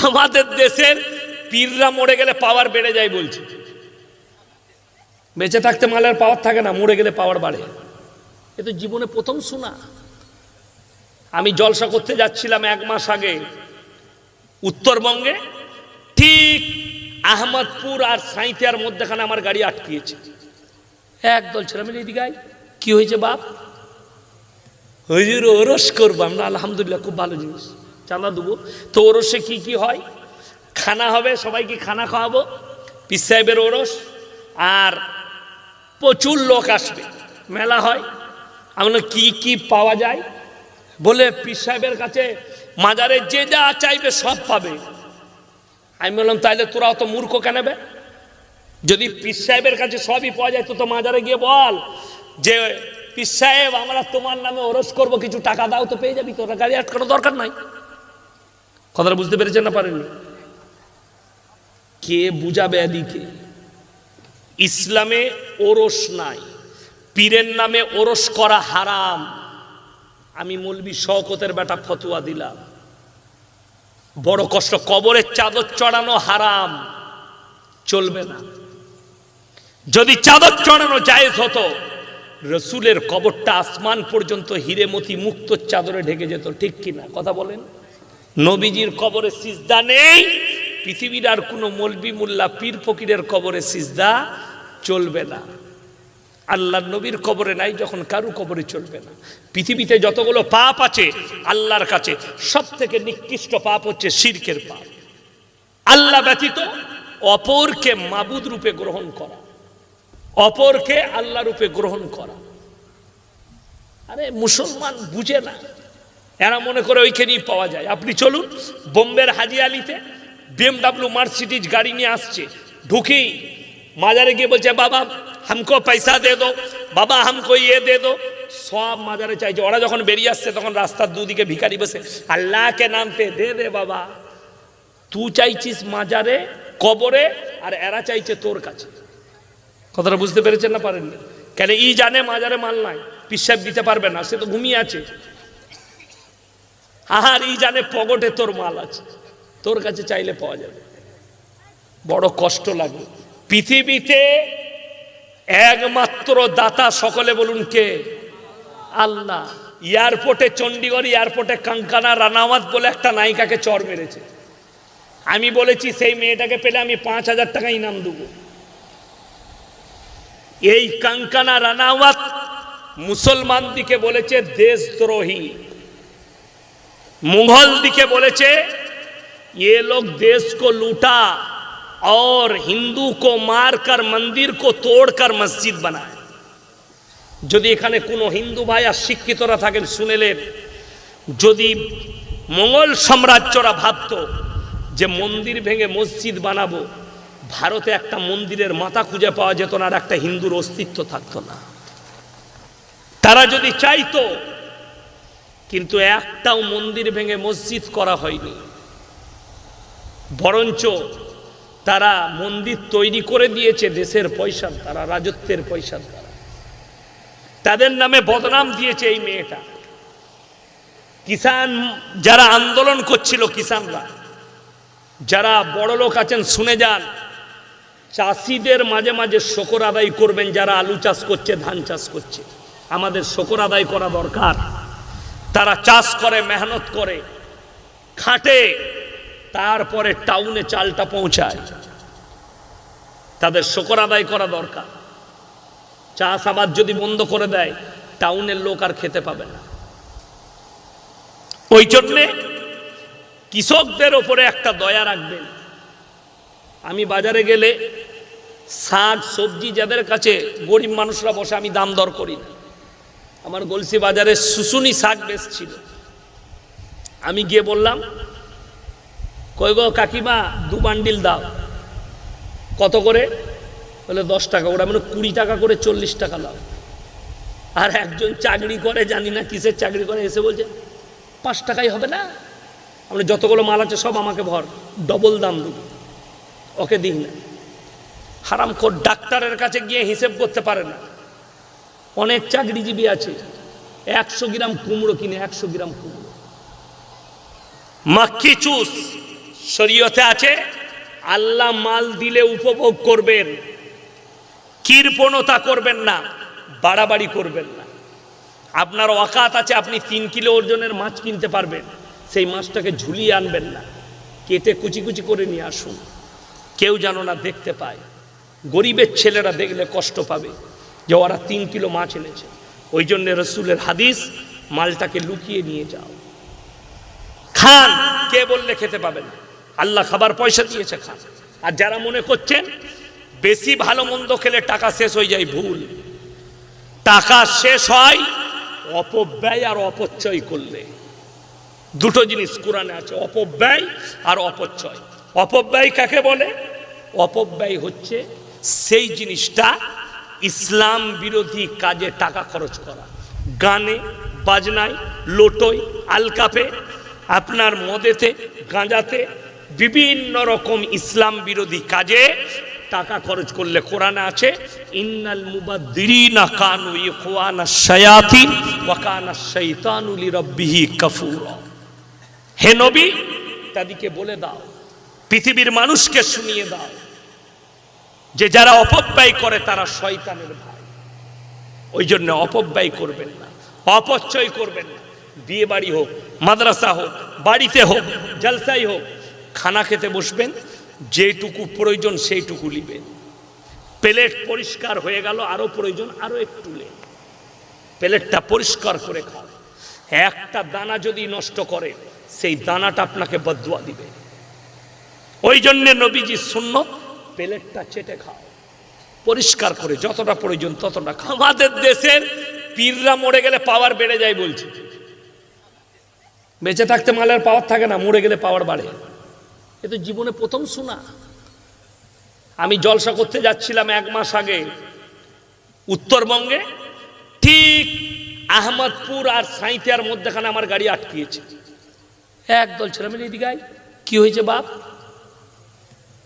আমাদের দেশের পীররা মরে গেলে পাওয়ার বেড়ে যায় বলছে। বেঁচে থাকতে মালের পাওয়ার থাকে না, মরে গেলে পাওয়ার বাড়ে। এ তো জীবনে প্রথম শোনা। আমি জলসা করতে যাচ্ছিলাম 1 মাস আগে উত্তরবঙ্গে, ঠিক আহমদপুর আর সাঁইতিয়ার মধ্যখানে আমার গাড়ি আটকিয়েছে। একদল ছেলে মিলে এদিকে আয়, কি হয়েছে বাপ? হুজুর ওরস করবো আমরা। আলহামদুলিল্লাহ, খুব ভালো জিনিস, চাঁদা দেবো। তো ওরসে কি কি হয়? খানা হবে, সবাইকে খানা খাওয়াবো, পীর সাহেবের ওরস, আর প্রচুর লোক আসবে, মেলা হয়। আমরা কি কি পাওয়া যায় বলে পীর সাহেবের কাছে মাজারে যে যা চাইবে সব পাবে। আমি বললাম তাইলে তোরা অত মূর্খ কেন বে? যদি পীর সাহেবের কাছে সবই পাওয়া যায় তো মাজারে গিয়ে বল যে পীর সাহেব আমরা তোমার নামে ওরস করব, কিছু টাকা দাও, তো পেয়ে যাবি। তোরা গাড়ি আটকানোর দরকার নাই। কথাটা বুঝতে পেরেছেন না পারেননি? কে বুঝাবে এদিকে? ইসলামে ওরস নাই, পীরের নামে ওরস করা হারাম। আমি মৌলবি শওকতের বেটা ফতোয়া দিলাম, বড় কষ্ট। কবরের চাদর চড়ানো হারাম, চলবে না। যদি চাদর চড়ানো জায়েজ হতো, রসুলের কবরটা আসমান পর্যন্ত হিরে মতি মুক্ত চাদরে ঢেকে যেত, ঠিক কিনা কথা বলেন? নবীজির কবরে সিজদা নেই, পৃথিবীর আর কোনো মৌলবি মোল্লা পীর ফকিরের কবরে সিজদা চলবে না। আল্লাহর নবীর কবরে নাই যখন, কারু কবরে চলবে না। পৃথিবীতে যতগুলো পাপ আছে আল্লাহর কাছে সব থেকে নিকৃষ্ট পাপ হচ্ছে শিরকের পাপ। আল্লাহ ব্যতীত অপরকে মাবুদ রূপে গ্রহণ করা, অপরকে আল্লাহ রূপে গ্রহণ করা। আরে মুসলমান বুঝে না, এরা মনে করে ওইখানেই পাওয়া যায়। আপনি চলুন বোম্বের হাজি আলিতে BMW মার্সিডিজ গাড়ি নিয়ে আসছে, ঢুকেই মাজারে গিয়ে বলছে বাবা হামকো পয়সা দে দো, বাবা হামকো ইয়ে দে দো। সব মাজারে চাইছে। ওরা যখন বেরিয়ে আসছে তখন রাস্তার দুদিকে ভিখারি বসে, আল্লাহকে নাম পে দে দে বাবা। তুই চাইছিস মাজারে, কবরে, আর এরা চাইছে তোর কাছে। কথাটা বুঝতে পেরেছেন না পারেননি? কেন? ই জানে মাজারে মাল নাই, পীর সাহেব দিতে পারবে না, সে তো ঘুমিয়ে আছে। আর ই জানে পকেটে তোর মাল আছে, তোর কাছে চাইলে পাওয়া যাবে। বড় কষ্ট লাগে। পৃথিবীতে একমাত্র দাতা, সকলে বলুন কে? আল্লাহ। এয়ারপোর্টে, চণ্ডীগড় এয়ারপোর্টে কাঙ্কানা রানাওয়াত বলে একটা নায়িকাকে চর মেরেছে। আমি বলেছি সেই মেয়েটাকে পেলে আমি 5,000 টাকা ইনাম দেব। এই কাঙ্কানা রানাওয়াত মুসলমান দিকে বলেছে দেশদ্রোহী, मुगल दिखे बोले ये लोग देश को लूटा और हिंदू को मारकर मंदिर को तोड़कर मस्जिद बनाए। যদি এখানে কোনো হিন্দু ভাই আর শিক্ষিতরা থাকেন শুনেলেন, যদি মোগল সাম্রাজ্যরা ভাবতো যে মন্দির ভেঙে মসজিদ বানাবো, ভারতে একটা মন্দিরের মাথা খুঁজে পাওয়া যেত না, আর একটা হিন্দুর অস্তিত্ব থাকতো না। তারা যদি চাইতো, কিন্তু একটাও মন্দির ভেঙে মসজিদ করা হয়নি। বরঞ্চ তারা মন্দির তৈরি করে দিয়েছে দেশের পয়সা দ্বারা, রাজত্বের পয়সা দ্বারা। তাদের নামে বদনাম দিয়েছে এই মেয়েটা। কিষান যারা আন্দোলন করছিল, কিষানরা যারা বড় লোক আছেন শুনে যান, চাষিদের মাঝে মাঝে শকর আদায় করবেন। যারা আলু চাষ করছে, ধান চাষ করছে, আমাদের শকর আদায় করা দরকার। তারা চাষ করে, মেহনত করে, খাটে, তারপরে টাউনে চালটা পৌঁছায়। তাদের শকর আদায় করা দরকার। চাষ আবাদ যদি বন্ধ করে দেয়, টাউনের লোক আর খেতে পাবে না। ওই জন্যে কৃষকদের ওপরে একটা দয়া রাখবেন। আমি বাজারে গেলে শাক সবজি যাদের কাছে গরিব মানুষরা বসে, আমি দাম দর করি না। আমার গলসি বাজারে শুশুনি শাক বেশ ছিল। আমি গিয়ে বললাম, কই গো কাকিমা 2 বান্ডিল দাও। কত করে? বলে 10 টাকা। ওরা মানে 20 টাকা করে 40 টাকা দাও। আর একজন চাকরি করে, জানি না কিসের চাকরি করে, এসে বলছে 5 টাকাই হবে না? আমরা যতগুলো মাল আছে সব আমাকে ভর, ডবল দাম দেব। ওকে দিই না। হারামখোর ডাক্তারের কাছে গিয়ে হিসেব করতে পারে না। অনেক চাকরিজীবী আছে 100 গ্রাম কুমড়ো কিনে, 100 গ্রাম কুমড়ো। মাখি চুষ শরীয়তে আছে আল্লাহ মাল দিলে উপভোগ করবেন, কৃপণতা করবেন না, বাড়াবাড়ি করবেন না। আপনার ওয়াকাত আছে, আপনি 3 কিলো ওজনের মাছ কিনতে পারবেন, সেই মাছটাকে ঝুলিয়ে আনবেন না, কেটে কুচি কুচি করে নিয়ে আসুন, কেউ যেন না দেখতে পায়। গরিবের ছেলেরা দেখলে কষ্ট পাবে যে ওরা 3 কিলো মাছ এনেছে। ওই জন্য রসুলের হাদিস, মালটাকে লুকিয়ে নিয়ে যাও, খান, কে বললে খেতে পাবেন, আল্লাহ খাবার পয়সা দিয়েছে, খান। আর যারা মনে করছেন বেশি ভালো মন্দ খেলে টাকা শেষ হয়ে যায়, ভুল। টাকা শেষ হয় অপব্যয় আর অপচয় করলে। দুটো জিনিস কোরআনে আছে, অপব্যয় আর অপচয়। অপব্যয় কাকে বলে? অপব্যয় হচ্ছে সেই জিনিসটা ইসলাম বিরোধী কাজে টাকা খরচ করা, গানে বাজনায়, লোটোয়, আলকাপে, আপনার মদেতে, গাঁজাতে, বিভিন্ন রকম ইসলাম বিরোধী কাজে টাকা খরচ করলে কোরআনে আছে ইন্নাল মুবাদ্দিরিনা কানু ইখওয়ানাশ শায়াতিন ওয়া কানাশ শাইতানু লিরাব্বিহি কাফুরা। হে নবী, তাদেরকে বলে দাও, পৃথিবীর মানুষকে শুনিয়ে দাও যে যারা অপব্যয় করে তারা শয়তানের ভাই। ওই জন্য অপব্যয় করবেন না, অপচয় করবেন না। বিয়ে বাড়ি হোক, মাদ্রাসা হোক, বাড়িতে হোক, জলসাই হোক, খানা খেতে বসবেন, যেটুকু প্রয়োজন সেইটুকু নিবেন। প্লেট পরিষ্কার হয়ে গেল, আরো প্রয়োজন আরো একটু নেন, প্লেটটা পরিষ্কার করে খাও। একটা দানা যদি নষ্ট করে, সেই দানাটা আপনাকে বদদুয়া দিবে। ওই জন্য নবীজি সুন্নত, প্লেটটা চেটে খাও, পরিষ্কার করে, যতটা প্রয়োজন ততটা খাও। আমাদের দেশের পীররা মরে গেলে পাওয়ার বেড়ে যায় বলছে, বেঁচে থাকতে মালের পাওয়ার থাকে না, মরে গেলে পাওয়ার বাড়ে। এ তো জীবনে প্রথম শোনা। আমি জলসা করতে যাচ্ছিলাম 1 মাস আগে উত্তরবঙ্গে, ঠিক আহমদপুর আর সাঁইতিয়ার মধ্যখানে আমার গাড়ি আটকিয়েছে। একদল ছেলে মিলে এদিকে আয়, কি হয়েছে বাপ?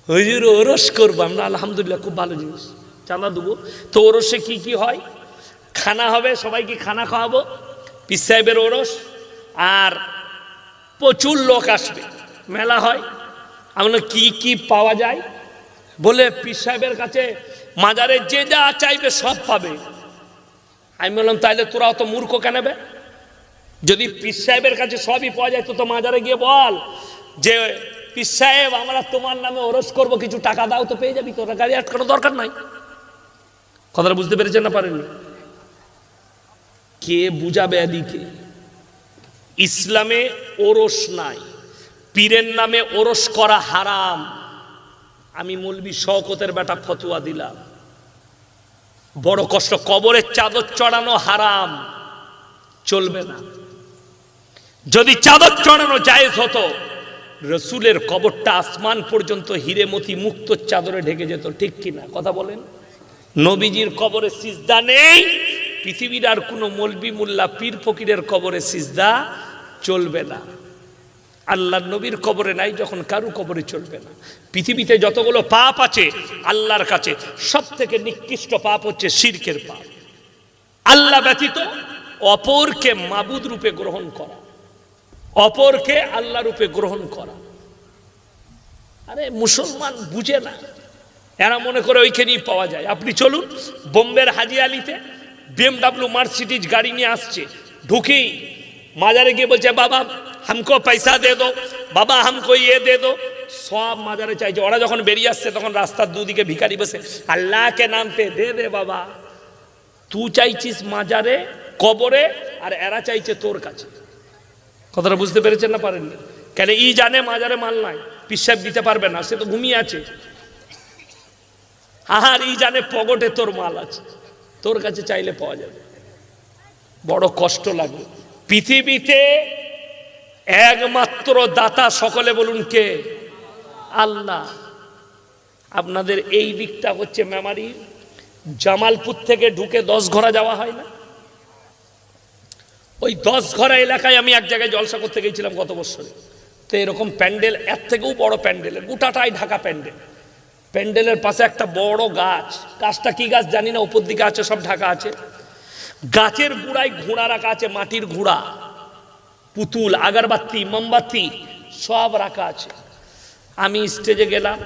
হুজুর ওরস করবো। আমরা আলহামদুলিল্লাহ, খুব ভালো জিনিস, চাঁদা দেবো। তো ওরসে কি কি হয়? খানা হবে, সবাইকে খানা খাওয়াবো, পীর সাহেবের ওরস, আর প্রচুর লোক আসবে, মেলা হয়। আমরা কি কি পাওয়া যায়? বলে পীর সাহেবের কাছে মাজারে যে যা চাইবে সব পাবে। আমি বললাম তাইলে তোরা অত মূর্খ কেন বে? যদি পীর সাহেবের কাছে সবই পাওয়া যায়, তো মাজারে গিয়ে বল যে পীর সাহেব আমরা তোমার নামে ওরস করবো, কিছু টাকা দাও, তো পেয়ে যাবি, তোরা গাড়ি আটকানো দরকার নাই। কথাটা বুঝতে পেরেছেন না পারেননি? কে বুঝাবে এদিকে? ইসলামে ওরস নাই, পীরের নামে ওরস করা হারাম। আমি মৌলবি শওকতের বেটা ফতোয়া দিলাম, বড় কষ্ট। কবরের চাদর চড়ানো হারাম, চলবে না। যদি চাদর চড়ানো জায়েজ হতো, রসুলের কবরটা আসমান পর্যন্ত হিরে মতি মুক্ত চাদরে ঢেকে যেত, ঠিক কিনা কথা বলেন? নবীজির কবরে সিজদা নেই, পৃথিবীর আর কোনো মৌলবি মোল্লা পীর ফকিরের কবরে সিজদা চলবে না। আল্লাহর নবীর কবরে নাই যখন, কারু কবরে চলবে না। পৃথিবীতে যতগুলো পাপ আছে আল্লাহর কাছে সব থেকে নিকৃষ্ট পাপ হচ্ছে শিরকের পাপ। আল্লাহ ব্যতীত অপরকে মাবুদ রূপে গ্রহণ করা, অপরকে আল্লাহ রূপে গ্রহণ করা। আরে মুসলমান বুঝে না, এরা মনে করে ওইখানেই পাওয়া যায়। আপনি চলুন বোম্বের হাজি আলিতে, BMW মার্সিডিজ গাড়ি নিয়ে আসছে, ঢুকেই মাজারে গিয়ে বলছে বাবা हमको पैसा दे दो, बाबा हमको ये दे दो। সব মাজারে চাইছে। ওরা যখন বেরিয়ে আসছে তখন রাস্তার দুদিকে ভিখারি বসে, আল্লাহ কে নাম পে দে দে বাবা। তুই চাইছিস মাজারে, কবরে, আর এরা চাইছে তোর কাছে। কথাটা বুঝতে পেরেছেন না পারেননি? কেন? ই জানে মাজারে মাল নাই, পিসাব দিতে পারবে না, সে তো ঘুমিয়ে আছে। আর ই জানে পকেটে তোর মাল আছে, তোর কাছে চাইলে পাওয়া যাবে। বড় কষ্ট লাগবে। পৃথিবীতে একমাত্র দাতা সকলে বলুন কে? আল্লাহ। আপনাদের এই দিকটা হচ্ছে মেমারি, জামালপুর থেকে ঢুকে 10 ঘোড়া যাওয়া হয় না? ওই 10 ঘোড়া এলাকায় আমি এক জায়গায় জলসা করতে গিয়েছিলাম গত বছরে। তো এরকম প্যান্ডেল, এর থেকেও বড় প্যান্ডেলের, গোটাটাই ঢাকা প্যান্ডেল। প্যান্ডেলের পাশে একটা বড় গাছ, গাছটা কি গাছ জানি না, উপর দিকে আছে, সব ঢাকা আছে। গাছের গুড়ায় ঘোড়া রাখা আছে, মাটির ঘোড়া, পুতুল, আগরবাতি, মোমবাতি সব রাখা আছে। আমি স্টেজে গেলাম,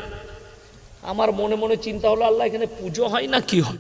আমার মনে মনে চিন্তা হলো, আল্লাহ এখানে পুজো হয় না কি হয়?